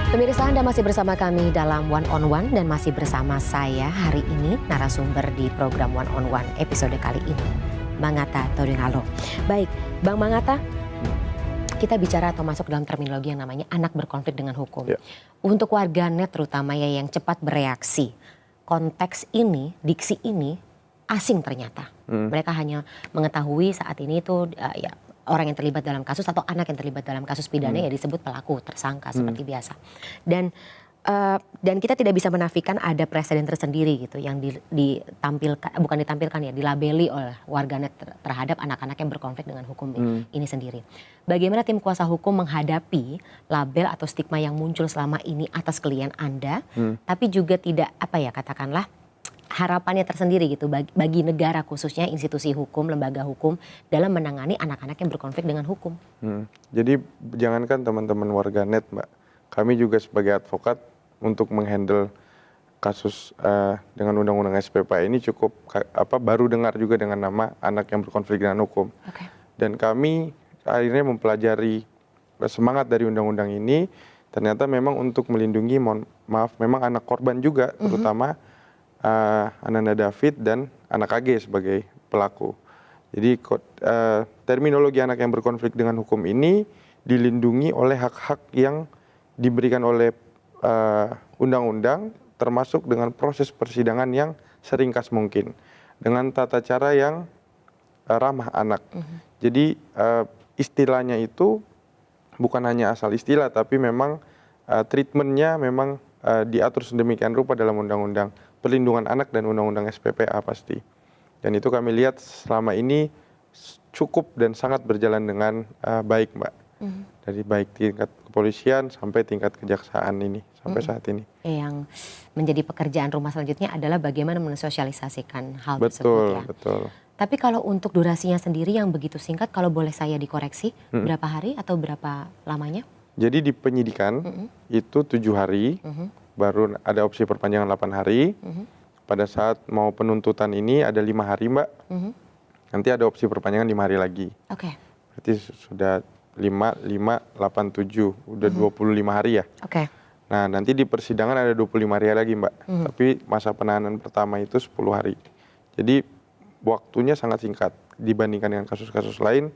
Pemirsa, Anda masih bersama kami dalam One on One dan masih bersama saya hari ini narasumber di program One on One episode kali ini, Mangata Todinalo. Baik, Bang Mangata, kita bicara atau masuk dalam terminologi yang namanya anak berkonflik dengan hukum. Untuk warganet terutama ya yang cepat bereaksi, konteks ini, diksi ini asing ternyata. Mereka hanya mengetahui saat ini itu ya orang yang terlibat dalam kasus atau anak yang terlibat dalam kasus pidana ya disebut pelaku, tersangka seperti biasa. Dan kita tidak bisa menafikan ada presiden tersendiri gitu yang ditampilkan, bukan ditampilkan ya, dilabeli oleh warganet terhadap anak-anak yang berkonflik dengan hukum ini sendiri. Bagaimana tim kuasa hukum menghadapi label atau stigma yang muncul selama ini atas klien Anda, tapi juga tidak katakanlah harapannya tersendiri gitu bagi negara khususnya institusi hukum, lembaga hukum dalam menangani anak-anak yang berkonflik dengan hukum. Jadi jangankan teman-teman warganet, Mbak, kami juga sebagai advokat untuk menghandle kasus dengan undang-undang SPPA ini cukup baru dengar juga dengan nama anak yang berkonflik dengan hukum. Dan kami akhirnya mempelajari semangat dari undang-undang ini, ternyata memang untuk melindungi, memang anak korban juga, terutama Ananda David dan anak AG sebagai pelaku. Jadi terminologi anak yang berkonflik dengan hukum ini dilindungi oleh hak-hak yang diberikan oleh undang-undang, termasuk dengan proses persidangan yang seringkas mungkin, dengan tata cara yang ramah anak. Jadi istilahnya itu bukan hanya asal istilah, tapi memang treatmentnya memang diatur sedemikian rupa dalam undang-undang perlindungan anak dan undang-undang SPPA pasti. Dan itu kami lihat selama ini cukup dan sangat berjalan dengan baik, Mbak. Dari baik tingkat kepolisian sampai tingkat kejaksaan ini, sampai saat ini. Yang menjadi pekerjaan rumah selanjutnya adalah bagaimana mensosialisasikan hal tersebut ya. Betul. Tapi kalau untuk durasinya sendiri yang begitu singkat, kalau boleh saya dikoreksi, berapa hari atau berapa lamanya? Jadi di penyidikan itu 7 hari, baru ada opsi perpanjangan 8 hari. Pada saat mau penuntutan ini ada 5 hari, Mbak. Nanti ada opsi perpanjangan 5 hari lagi. Berarti sudah 5, 8, 7, udah 25 hari ya. Nah nanti di persidangan ada 25 hari lagi, Mbak. Tapi masa penahanan pertama itu 10 hari. Jadi waktunya sangat singkat dibandingkan dengan kasus-kasus lain,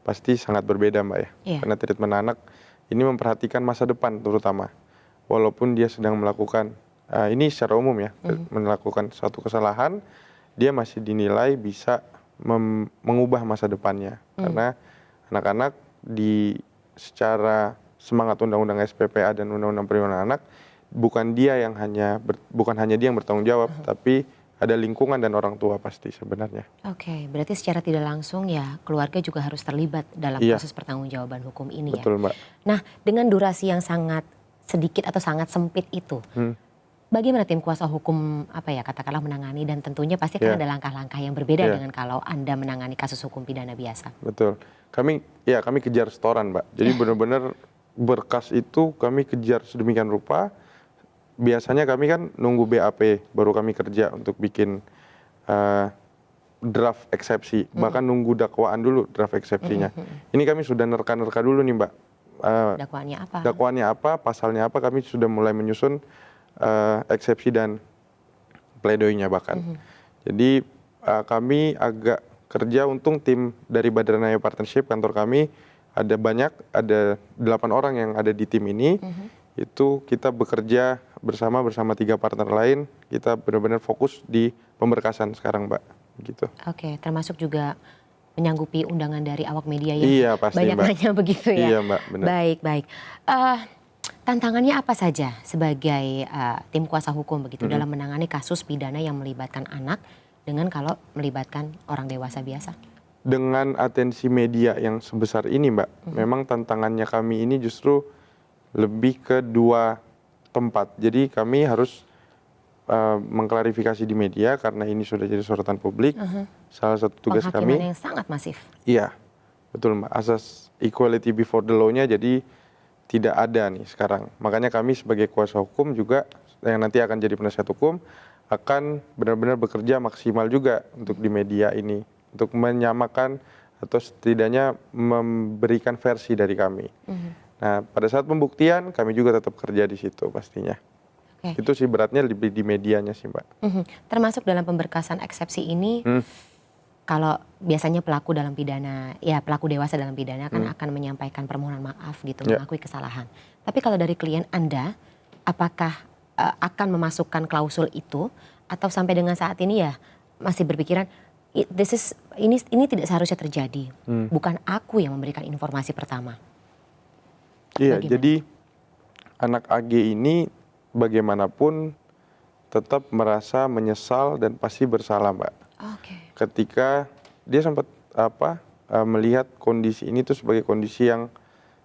pasti sangat berbeda, Mbak ya. Karena treatment anak ini memperhatikan masa depan terutama. Walaupun dia sedang melakukan, ini secara umum ya, melakukan suatu kesalahan, dia masih dinilai bisa mengubah masa depannya. Karena anak-anak secara semangat undang-undang SPPA dan undang-undang perlindungan anak, bukan hanya dia yang bertanggung jawab, tapi ada lingkungan dan orang tua pasti sebenarnya. Berarti secara tidak langsung ya keluarga juga harus terlibat dalam proses pertanggungjawaban hukum ini ya. Betul, Mbak. Nah dengan durasi yang sangat sedikit atau sangat sempit itu, bagaimana tim kuasa hukum katakanlah menangani, dan tentunya pasti kan ada langkah-langkah yang berbeda dengan kalau Anda menangani kasus hukum pidana biasa. Betul. Kami kejar setoran, Mbak. Jadi benar-benar berkas itu kami kejar sedemikian rupa. Biasanya kami kan nunggu BAP baru kami kerja untuk bikin draft eksepsi, bahkan nunggu dakwaan dulu draft eksepsinya. Ini kami sudah nerka-nerka dulu nih, Mbak. Dakwaannya apa, pasalnya apa, kami sudah mulai menyusun eksepsi dan pledoinya bahkan. Jadi kami agak kerja, untung tim dari Badranaya Partnership kantor kami ada 8 orang yang ada di tim ini. Itu kita bekerja bersama 3 partner lain, kita benar-benar fokus di pemberkasan sekarang, Mbak. Gitu. Termasuk juga menyanggupi undangan dari awak media yang pasti, banyak nanya begitu ya. Iya, Mbak, benar. Baik. Tantangannya apa saja sebagai tim kuasa hukum begitu dalam menangani kasus pidana yang melibatkan anak dengan kalau melibatkan orang dewasa biasa? Dengan atensi media yang sebesar ini, Mbak, memang tantangannya kami ini justru lebih ke 2 tempat. Jadi kami harus mengklarifikasi di media karena ini sudah jadi sorotan publik. Salah satu tugas kami. Penghakiman yang sangat masif. Iya, betul, Mbak. Asas equality before the law-nya jadi tidak ada nih sekarang. Makanya kami sebagai kuasa hukum juga yang nanti akan jadi penasihat hukum akan benar-benar bekerja maksimal juga untuk di media ini, untuk menyamakan atau setidaknya memberikan versi dari kami. Nah, pada saat pembuktian kami juga tetap kerja di situ pastinya. Oke. Itu sih beratnya lebih di medianya sih, Mbak. Termasuk dalam pemberkasan eksepsi ini, kalau biasanya pelaku dalam pidana, ya pelaku dewasa dalam pidana kan akan menyampaikan permohonan maaf gitu, Ya. mengakui kesalahan. Tapi kalau dari klien Anda, apakah akan memasukkan klausul itu, atau sampai dengan saat ini ya masih berpikiran ini tidak seharusnya terjadi, bukan aku yang memberikan informasi pertama. Iya, Bagaimana? jadi anak AG ini bagaimanapun tetap merasa menyesal dan pasti bersalah, Mbak. Oke. Ketika dia sempat melihat kondisi ini tuh sebagai kondisi yang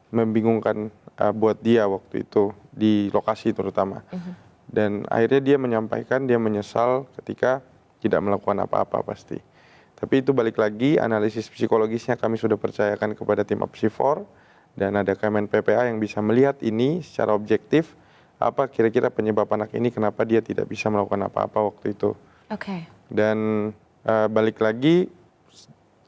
membingungkan buat dia waktu itu di lokasi terutama. Dan akhirnya dia menyampaikan dia menyesal ketika tidak melakukan apa-apa pasti. Tapi itu balik lagi analisis psikologisnya kami sudah percayakan kepada tim Apsifor dan ada Kemen PPA yang bisa melihat ini secara objektif apa kira-kira penyebab anak ini kenapa dia tidak bisa melakukan apa-apa waktu itu. Oke. Dan balik lagi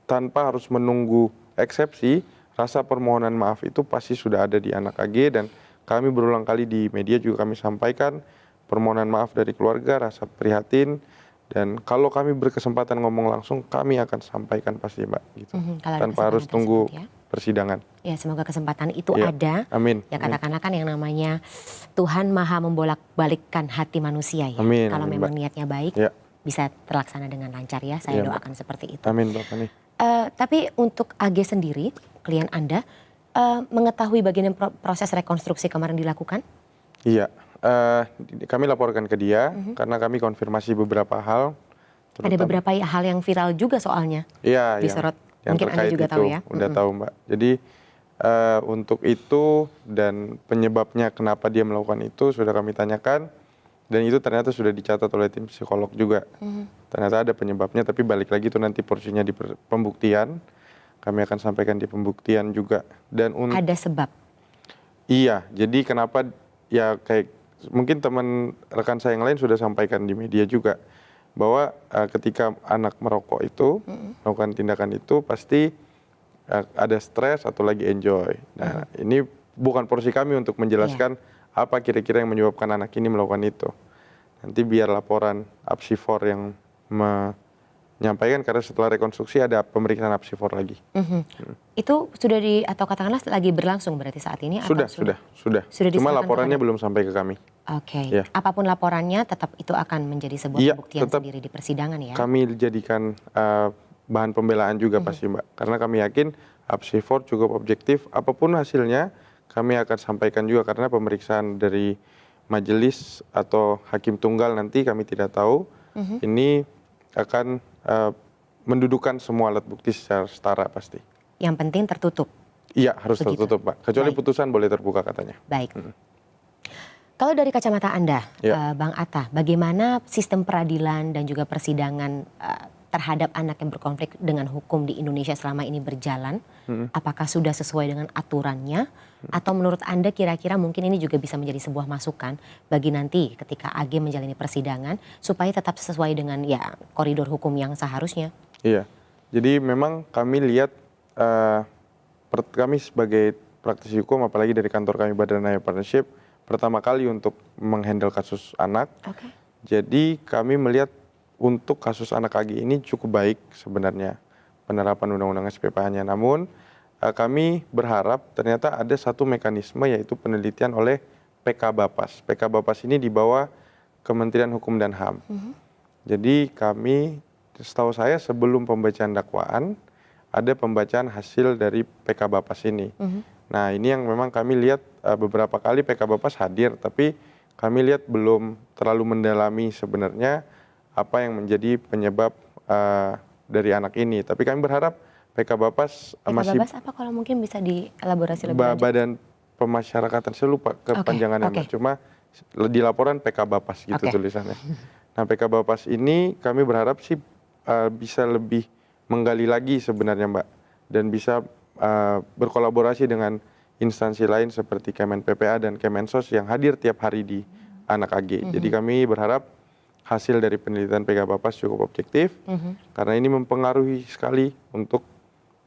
tanpa harus menunggu eksepsi, rasa permohonan maaf itu pasti sudah ada di anak AG dan kami berulang kali di media juga kami sampaikan permohonan maaf dari keluarga, rasa prihatin dan kalau kami berkesempatan ngomong langsung kami akan sampaikan pasti, Mbak, gitu. Kalau ada Tanpa harus kesempatan tunggu tersebut ya. persidangan. Ya semoga kesempatan itu Ya, ada. amin. Ya Amin. katakanlah kan yang namanya Tuhan maha membolak-balikkan hati manusia ya. Amin, Kalau amin, memang Mbak. niatnya baik Ya, bisa terlaksana dengan lancar ya. Saya Iya, Mbak. doakan seperti itu. amin Bapak nih. Tapi untuk AG sendiri, klien Anda mengetahui bagian proses rekonstruksi kemarin dilakukan? Iya, kami laporkan ke dia karena kami konfirmasi beberapa hal. Ada beberapa hal yang viral juga soalnya. Iya, disorot. yang Mungkin Anda terkait juga itu, tahu ya? udah tahu, Mbak. Jadi untuk itu dan penyebabnya kenapa dia melakukan itu sudah kami tanyakan dan itu ternyata sudah dicatat oleh tim psikolog juga. Ternyata ada penyebabnya tapi balik lagi itu nanti porsinya di pembuktian. Kami akan sampaikan di pembuktian juga. Dan Ada sebab. Iya, jadi kenapa ya kayak mungkin teman rekan saya yang lain sudah sampaikan di media juga bahwa ketika anak merokok itu melakukan tindakan itu pasti ada stres atau lagi enjoy. Nah, ini bukan porsi kami untuk menjelaskan apa kira-kira yang menyebabkan anak ini melakukan itu. Nanti biar laporan Apsifor yang menyampaikan karena setelah rekonstruksi ada pemeriksaan Apsifor lagi. Itu sudah atau katakanlah lagi berlangsung berarti saat ini? Sudah. Sudah Cuma diserahkan laporannya kepada- belum sampai ke kami. Oke. Ya. Apapun laporannya tetap itu akan menjadi sebuah Iya, pembuktian tetap sendiri di persidangan ya? Kami jadikan bahan pembelaan juga pasti, Mbak. Karena kami yakin Apsifor cukup objektif. Apapun hasilnya kami akan sampaikan juga karena pemeriksaan dari majelis atau hakim tunggal nanti kami tidak tahu. Ini akan mendudukan semua alat bukti secara setara pasti. Yang penting tertutup. Iya, harus Begitu. tertutup, Pak. Kecuali Baik. putusan boleh terbuka katanya. Baik. Kalau dari kacamata Anda, Ya. Bang Atta, bagaimana sistem peradilan dan juga persidangan terhadap anak yang berkonflik dengan hukum di Indonesia selama ini berjalan? Apakah sudah sesuai dengan aturannya? Atau menurut Anda kira-kira mungkin ini juga bisa menjadi sebuah masukan bagi nanti ketika AG menjalani persidangan supaya tetap sesuai dengan ya koridor hukum yang seharusnya? Iya, jadi memang kami lihat kami sebagai praktisi hukum, apalagi dari kantor kami Badan Naya Partnership, pertama kali untuk menghandle kasus anak. Oke. Jadi kami melihat untuk kasus anak AG ini cukup baik sebenarnya penerapan Undang-Undang SPPH-nya. Namun kami berharap ternyata ada satu mekanisme yaitu penelitian oleh PK Bapas. PK Bapas ini di bawah Kementerian Hukum dan HAM. Jadi kami, setahu saya sebelum pembacaan dakwaan, ada pembacaan hasil dari PK Bapas ini. Nah ini yang memang kami lihat beberapa kali PK Bapas hadir, tapi kami lihat belum terlalu mendalami sebenarnya apa yang menjadi penyebab dari anak ini. Tapi kami berharap PK Bapas masih Babas apa kalau mungkin bisa dielaborasi lebih lanjut? Badan Pemasyarakatan, saya lupa kepanjangannya, Mbak. Cuma di laporan PK Bapas gitu tulisannya. Nah PK Bapas ini kami berharap sih bisa lebih menggali lagi sebenarnya, Mbak, dan bisa berkolaborasi dengan instansi lain seperti Kemen PPA dan Kemensos yang hadir tiap hari di anak AG. Jadi kami berharap hasil dari penelitian PK Bapas cukup objektif karena ini mempengaruhi sekali untuk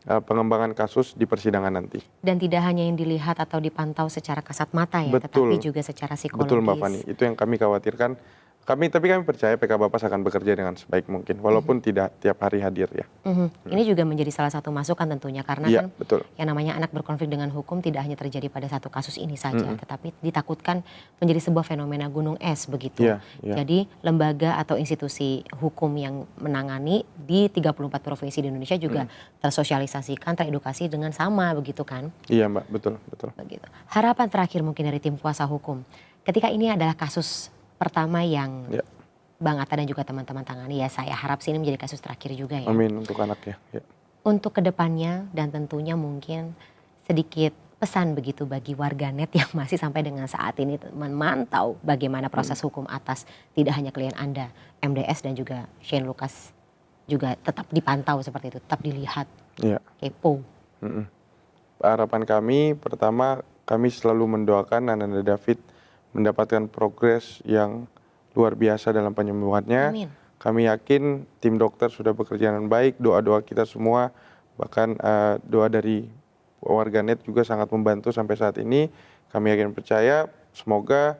pengembangan kasus di persidangan nanti. Dan tidak hanya yang dilihat atau dipantau secara kasat mata ya, Betul. tetapi juga secara psikologis. Betul Mbak Fani, itu yang kami khawatirkan. Tapi kami percaya PK Bapas akan bekerja dengan sebaik mungkin, walaupun tidak tiap hari hadir ya. Ini juga menjadi salah satu masukan tentunya, karena Iya, kan betul. yang namanya anak berkonflik dengan hukum tidak hanya terjadi pada satu kasus ini saja, tetapi ditakutkan menjadi sebuah fenomena gunung es begitu. Iya, iya. Jadi lembaga atau institusi hukum yang menangani di 34 provinsi di Indonesia juga tersosialisasikan, teredukasi dengan sama begitu kan? Iya Mbak, betul. Begitu. Harapan terakhir mungkin dari tim kuasa hukum, ketika ini adalah kasus pertama yang Ya. Bang Atta dan juga teman-teman tangani, ya saya harap sih ini menjadi kasus terakhir juga ya. Amin untuk anaknya. Ya. Untuk kedepannya dan tentunya mungkin sedikit pesan begitu bagi warganet yang masih sampai dengan saat ini memantau bagaimana proses hukum atas tidak hanya klien Anda, MDS dan juga Shane Lucas juga tetap dipantau seperti itu, tetap dilihat, Iya. kepo. Harapan kami pertama, kami selalu mendoakan Ananda David mendapatkan progres yang luar biasa dalam penyembuhannya. Amin. Kami yakin tim dokter sudah bekerja dengan baik, doa-doa kita semua, bahkan doa dari warganet juga sangat membantu sampai saat ini. Kami yakin percaya semoga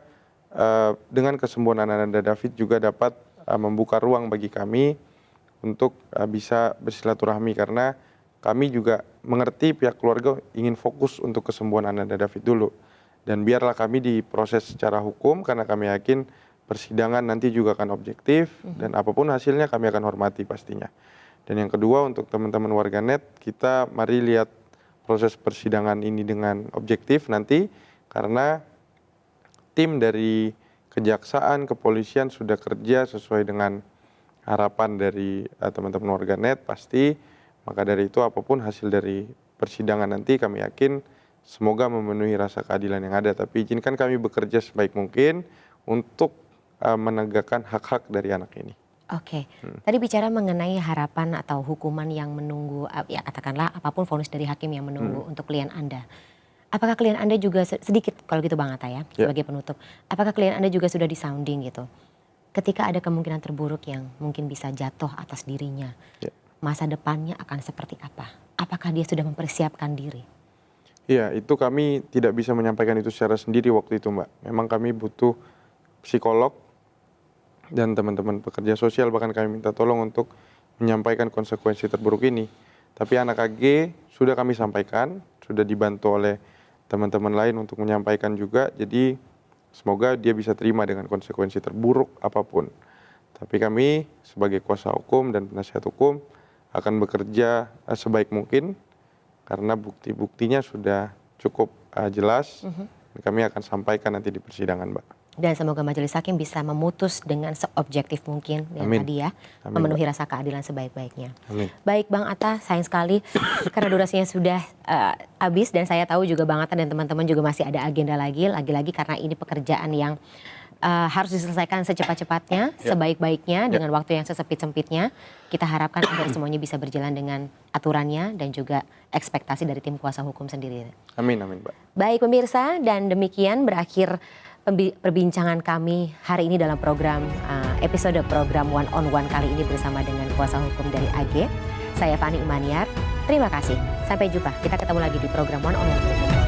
dengan kesembuhan Ananda David juga dapat membuka ruang bagi kami untuk bisa bersilaturahmi, karena kami juga mengerti pihak keluarga ingin fokus untuk kesembuhan Ananda David dulu. Dan biarlah kami diproses secara hukum, karena kami yakin persidangan nanti juga akan objektif dan apapun hasilnya kami akan hormati pastinya. Dan yang kedua, untuk teman-teman warganet, kita mari lihat proses persidangan ini dengan objektif nanti, karena tim dari kejaksaan, kepolisian sudah kerja sesuai dengan harapan dari teman-teman warganet pasti. Maka dari itu apapun hasil dari persidangan nanti, kami yakin semoga memenuhi rasa keadilan yang ada. Tapi izinkan kami bekerja sebaik mungkin untuk menegakkan hak-hak dari anak ini. Oke, tadi bicara mengenai harapan atau hukuman yang menunggu, ya katakanlah apapun vonis dari hakim yang menunggu untuk klien Anda. Apakah klien Anda juga sedikit, kalau gitu Bang Atta ya, sebagai penutup, apakah klien Anda juga sudah disounding gitu? Ketika ada kemungkinan terburuk yang mungkin bisa jatuh atas dirinya, masa depannya akan seperti apa? Apakah dia sudah mempersiapkan diri? Iya, itu kami tidak bisa menyampaikan itu secara sendiri waktu itu Mbak. Memang kami butuh psikolog dan teman-teman pekerja sosial, bahkan kami minta tolong untuk menyampaikan konsekuensi terburuk ini. Tapi anak AG sudah kami sampaikan, sudah dibantu oleh teman-teman lain untuk menyampaikan juga. Jadi semoga dia bisa terima dengan konsekuensi terburuk apapun. Tapi kami sebagai kuasa hukum dan penasihat hukum akan bekerja sebaik mungkin, karena bukti-buktinya sudah cukup jelas. Kami akan sampaikan nanti di persidangan Mbak. Dan semoga majelis hakim bisa memutus dengan seobjektif mungkin yang tadi ya, memenuhi rasa keadilan sebaik-baiknya. Baik Bang Atta, sayang sekali karena durasinya sudah habis, dan saya tahu juga Bang Atta dan teman-teman juga masih ada agenda lagi-lagi karena ini pekerjaan yang harus diselesaikan secepat-cepatnya, sebaik-baiknya, dengan waktu yang sesempit-sempitnya. Kita harapkan agar semuanya bisa berjalan dengan aturannya dan juga ekspektasi dari tim kuasa hukum sendiri. Amin, Mbak. Baik pemirsa, dan demikian berakhir perbincangan kami hari ini dalam program episode program One on One kali ini bersama dengan kuasa hukum dari AG. Saya Fani Imaniar. Terima kasih. Sampai jumpa. Kita ketemu lagi di program One on One berikutnya.